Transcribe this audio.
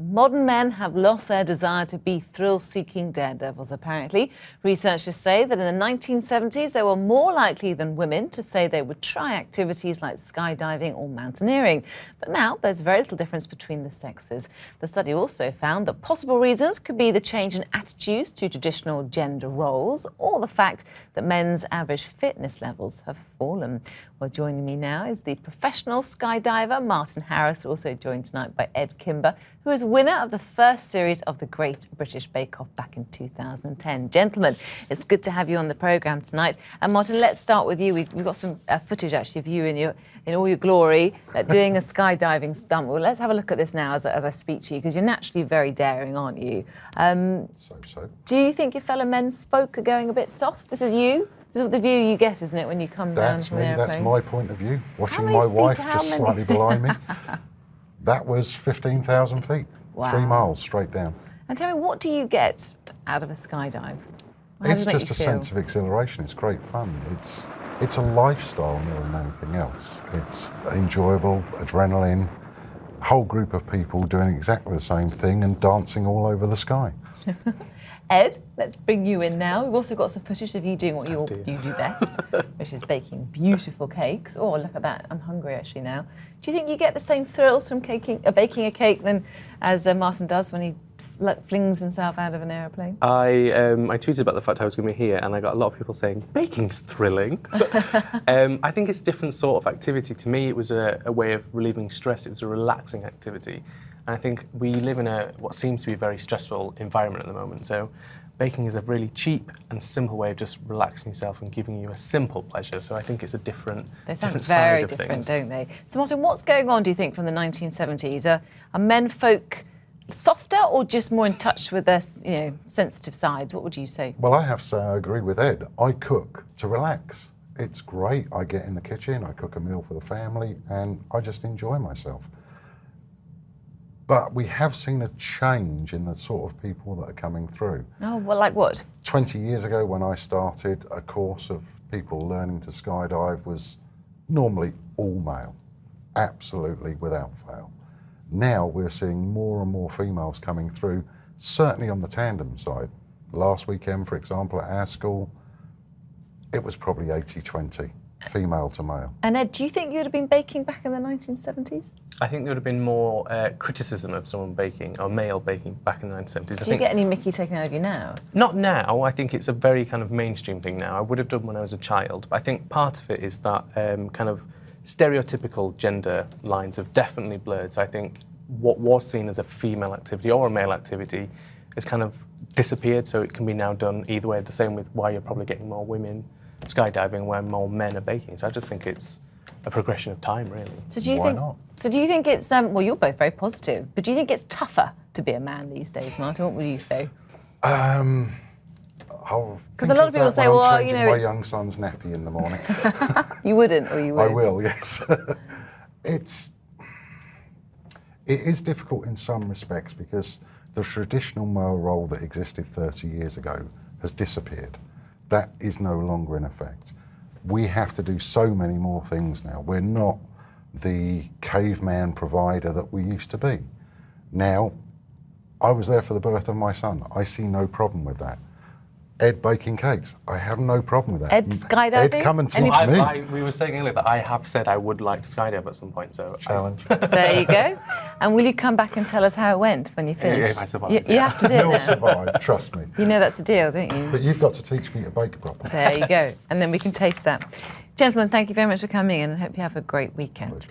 Modern men have lost their desire to be thrill-seeking daredevils, apparently. Researchers say that in the 1970s, they were more likely than women to say they would try activities like skydiving or mountaineering. But now there's very little difference between the sexes. The study also found that possible reasons could be the change in attitudes to traditional gender roles or the fact that men's average fitness levels have fallen. Well, joining me now is the professional skydiver, Martin Harris, also joined tonight by Ed Kimber, who is winner of the first series of the Great British Bake Off back in 2010. Gentlemen, it's good to have you on the programme tonight. And Martin, let's start with you. We've got some footage actually of you in all your glory doing a skydiving stunt. Well, let's have a look at this now as I speak to you, because you're naturally very daring, aren't you? So. Do you think your fellow men folk are going a bit soft? This is you? This is the view you get, isn't it, when you come down from the airplane? That's my point of view. Watching my wife just slightly behind me. That was 15,000 feet, wow. 3 miles straight down. And tell me, what do you get out of a skydive? It's just a sense of exhilaration. It's great fun. It's a lifestyle more than anything else. It's enjoyable, adrenaline, a whole group of people doing exactly the same thing and dancing all over the sky. Ed, let's bring you in now. We've also got some footage of you doing what you do best, which is baking beautiful cakes. Oh, look at that. I'm hungry actually now. Do you think you get the same thrills from baking a cake than as Martin does when he flings himself out of an aeroplane? I tweeted about the fact I was going to be here, and I got a lot of people saying, baking's thrilling. I think it's a different sort of activity. To me, it was a way of relieving stress. It was a relaxing activity. And I think we live in what seems to be a very stressful environment at the moment. So baking is a really cheap and simple way of just relaxing yourself and giving you a simple pleasure. So I think it's a different They sound different very side of different, things. don't they? So Martin, what's going on, do you think, from the 1970s? Are men folk softer or just more in touch with their sensitive sides? What would you say? Well, I have to say I agree with Ed. I cook to relax. It's great. I get in the kitchen, I cook a meal for the family, and I just enjoy myself. But we have seen a change in the sort of people that are coming through. Oh, well, like what? 20 years ago when I started, a course of people learning to skydive was normally all male, absolutely without fail. Now we're seeing more and more females coming through, certainly on the tandem side. Last weekend, for example, at our school, it was probably 80-20, female to male. And Ed, do you think you'd have been baking back in the 1970s? I think there would have been more criticism of someone baking, or male baking, back in the 1970s. Do you get any mickey taken out of you now? Not now. I think it's a very kind of mainstream thing now. I would have done when I was a child. But I think part of it is that kind of stereotypical gender lines have definitely blurred. So I think what was seen as a female activity or a male activity has kind of disappeared. So it can be now done either way. The same with why you're probably getting more women skydiving, where more men are baking. So I just think it's a progression of time, really. So do you Why think? not? So do you think it's well? You're both very positive, but do you think it's tougher to be a man these days, Martin? What would you say? Because a lot of people say, well, I'm changing my young son's nappy in the morning. You wouldn't, or you would? I will, yes. It is difficult in some respects because the traditional male role that existed 30 years ago has disappeared. That is no longer in effect. We have to do so many more things now. We're not the caveman provider that we used to be. Now, I was there for the birth of my son. I see no problem with that. Ed baking cakes, I have no problem with that. Ed skydiving? Ed, come and teach me. We were saying earlier that I have said I would like to skydive at some point, so Challenge. There you go. And will you come back and tell us how it went when you finish? If I survive, You have to do it You'll now. survive, trust me. You know that's the deal, don't you? But you've got to teach me to bake properly. There you go. And then we can taste that. Gentlemen, thank you very much for coming in, and I hope you have a great weekend.